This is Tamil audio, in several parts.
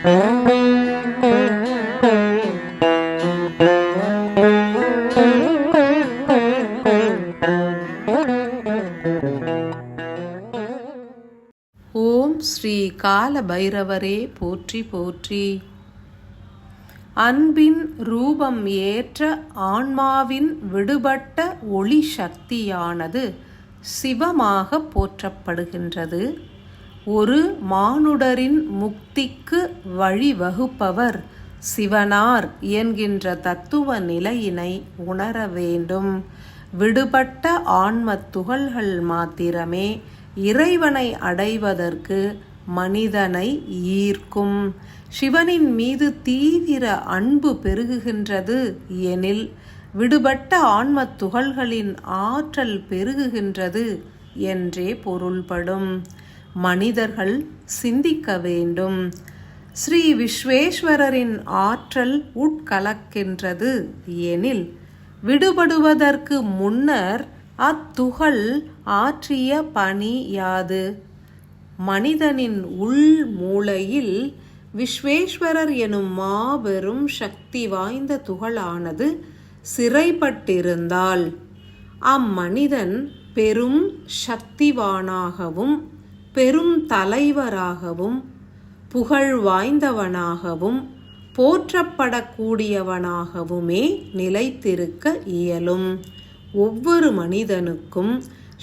ஓம் ஸ்ரீ கால பைரவரே போற்றி போற்றி. அன்பின் ரூபம் ஏற்ற ஆன்மாவின் விடுபட்ட ஒளி சக்தியானது சிவமாக போற்றப்படுகின்றது. ஒரு மானுடரின் முக்திக்கு வழிவகுப்பவர் சிவனார் என்கின்ற தத்துவ நிலையினை உணர வேண்டும். விடுபட்ட ஆன்மத் துகள்கள் மாத்திரமே இறைவனை அடைவதற்கு மனிதனை ஈர்க்கும். சிவனின் மீது தீவிர அன்பு பெருகுகின்றது எனில் விடுபட்ட ஆன்மத் துகள்களின் ஆற்றல் பெருகுகின்றது என்றே பொருள்படும். மனிதர்கள் சிந்திக்க வேண்டும். ஸ்ரீ விஸ்வேஸ்வரரின் ஆற்றல் உட்கலக்கின்றது எனில் விடுபடுவதற்கு முன்னர் அத்துகள் ஆற்றிய பணி யாது? மனிதனின் உள் மூளையில் விஸ்வேஸ்வரர் எனும் மாபெரும் சக்தி வாய்ந்த துகளானது சிறைப்பட்டிருந்தால் அம்மனிதன் பெரும் சக்திவானாகவும் பெரும் தலைவராகவும் புகழ் வாய்ந்தவனாகவும் போற்றப்படக்கூடியவனாகவுமே நிலைத்திருக்க இயலும். ஒவ்வொரு மனிதனுக்கும்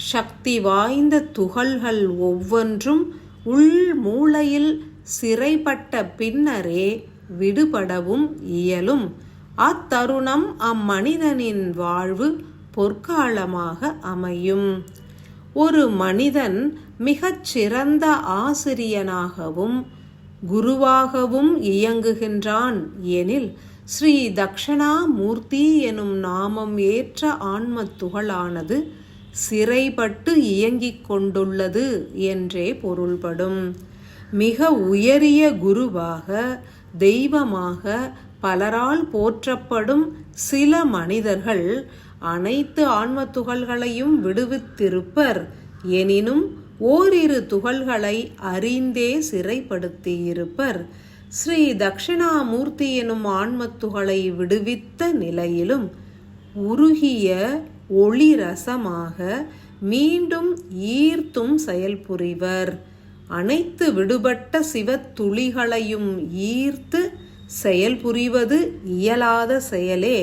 சக்தி வாய்ந்த துகள்கள் ஒவ்வொன்றும் உள் மூளையில் சிறைப்பட்ட பின்னரே விடுபடவும் இயலும். அத்தருணம் அம்மனிதனின் வாழ்வு பொற்காலமாக அமையும். ஒரு மனிதன் மிகச் சிறந்த ஆசிரியனாகவும் குருவாகவும் இயங்குகின்றான் எனில் ஸ்ரீ தக்ஷணாமூர்த்தி எனும் நாமம் ஏற்ற ஆன்மத் துகளானது சிறைப்பட்டு இயங்கிக் கொண்டுள்ளது என்றே பொருள்படும். மிக உயரிய குருவாக தெய்வமாக பலரால் போற்றப்படும் சில மனிதர்கள் அனைத்து ஆன்மத் துகள்களையும் விடுவித்திருப்பர். எனினும் ஓரிரு துகள்களை அறிந்தே சிறைப்படுத்தியிருப்பர். ஸ்ரீ தக்ஷணாமூர்த்தி எனும் ஆன்மத்துகளை விடுவித்த நிலையிலும் உருகிய ஒளி ரசமாக மீண்டும் ஈர்த்தும் செயல்புரிவர். அனைத்து விடுபட்ட சிவத்துளிகளையும் ஈர்த்து செயல்புரிவது இயலாத செயலே.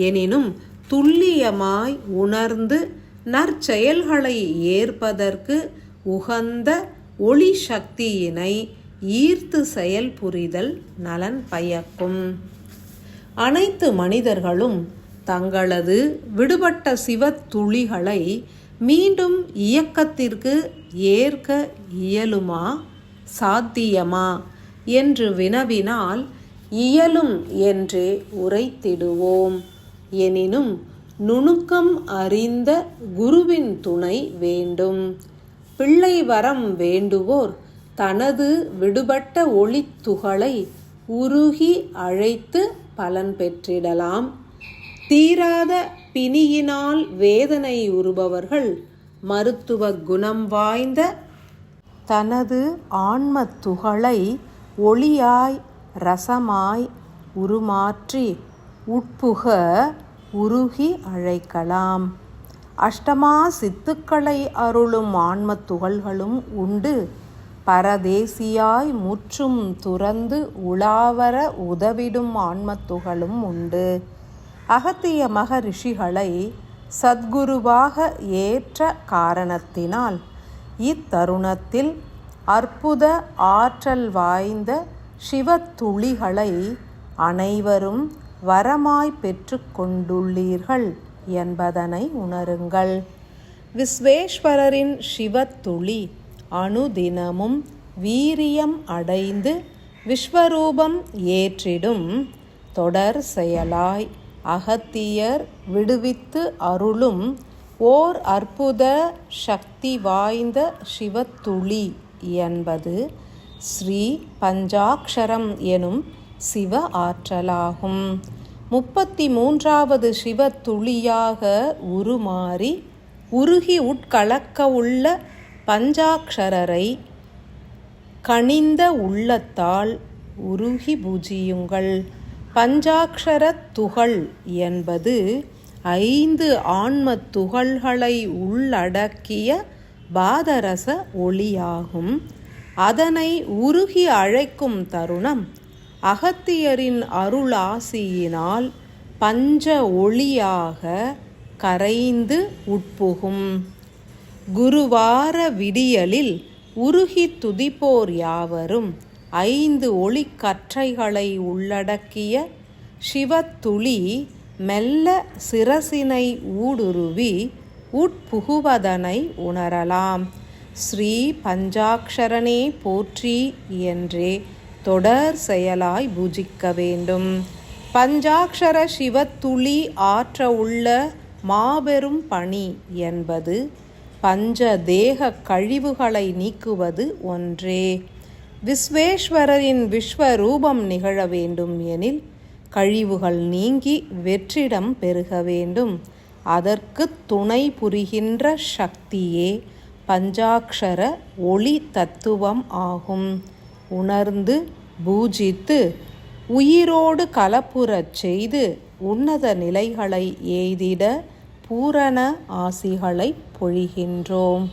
எனினும் துல்லியமாய் உணர்ந்து நற்செயல்களை ஏற்பதற்கு உகந்த ஒளி சக்தியினை ஈர்த்து செயல்புரிதல் நலன் பயக்கும். அனைத்து மனிதர்களும் தங்களது விடுபட்ட சிவத்துளிகளை மீண்டும் இயக்கத்திற்கு ஏற்க இயலுமா, சாத்தியமா என்று வினவினால் இயலும் என்றே உரைத்திடுவோம். எனினும் நுணுக்கம் அறிந்த குருவின் துணை வேண்டும். பிள்ளை வரம் வேண்டுவோர் தனது விடுபட்ட ஒளித்துகளை உருகி அழைத்து பலன் பெற்றிடலாம். தீராத பிணியினால் வேதனை உறுபவர்கள் மருத்துவ குணம் வாய்ந்த தனது ஆன்மத் துகளை ஒளியாய் ரசமாய் உருமாற்றி உட்புக உருகி அழைக்கலாம். அஷ்டமா சித்துக்களை அருளும் ஆன்மத் துகள்களும் உண்டு. பரதேசியாய் முற்றும் துறந்து உலாவர உதவிடும் ஆன்மத் துகளும் உண்டு. அகத்திய மகரிஷிகளை சத்குருவாக ஏற்ற காரணத்தினால் இத்தருணத்தில் அற்புத ஆற்றல் வாய்ந்த சிவத்துளிகளை அனைவரும் வரமாய் பெற்று கொண்டுள்ளீர்கள் என்பதனை உணருங்கள். விஸ்வேஸ்வரரின் சிவத்துளி அனுதினமும் வீரியம் அடைந்து விஸ்வரூபம் ஏற்றிடும் தொடர் செயலாய் அகத்தியர் விடுவித்து அருளும் ஓர் அற்புத சக்தி வாய்ந்த சிவத்துளி என்பது ஸ்ரீ பஞ்சாக்ஷரம் எனும் சிவ ஆற்றலாகும். 33வது சிவத்துளியாக உருமாறி உருகி உட்கலக்க உள்ள பஞ்சாக்ஷரரை கனிந்த உள்ளத்தால் உருகி பூஜியுங்கள். பஞ்சாக்ஷரத் துகள் என்பது 5 ஆன்மத் துகள்களை உள்ளடக்கிய பாதரச ஒளியாகும். அதனை உருகி அழைக்கும் தருணம் அகத்தியரின் அருளாசியினால் பஞ்ச ஒளியாக கரைந்து உட்புகும். குருவார விடியலில் உருகி துதிப்போர் யாவரும் 5 ஒளிக்கற்றைகளை உள்ளடக்கிய சிவத்துளி மெல்ல சிரசினை ஊடுருவி உட்புகுவதனை உணரலாம். ஸ்ரீ பஞ்சாக்ஷரனே போற்றி என்றே தொடர் செயலாய் பூஜிக்க வேண்டும். பஞ்சாக்ஷர சிவத்துளி ஆற்ற உள்ள மாபெரும் பணி என்பது பஞ்ச தேக கழிவுகளை நீக்குவது ஒன்றே. விஸ்வேஸ்வரரின் விஸ்வரூபம் நிகழ வேண்டும் எனில் கழிவுகள் நீங்கி வெற்றிடம் பெருக வேண்டும். அதற்கு துணை புரிகின்ற சக்தியே பஞ்சாக்ஷர ஒளி தத்துவம் ஆகும். உணர்ந்து பூஜித்து உயிரோடு கலப்புறச் செய்து உன்னத நிலைகளை எய்திட பூரண ஆசிகளை பொழிகின்றோம்.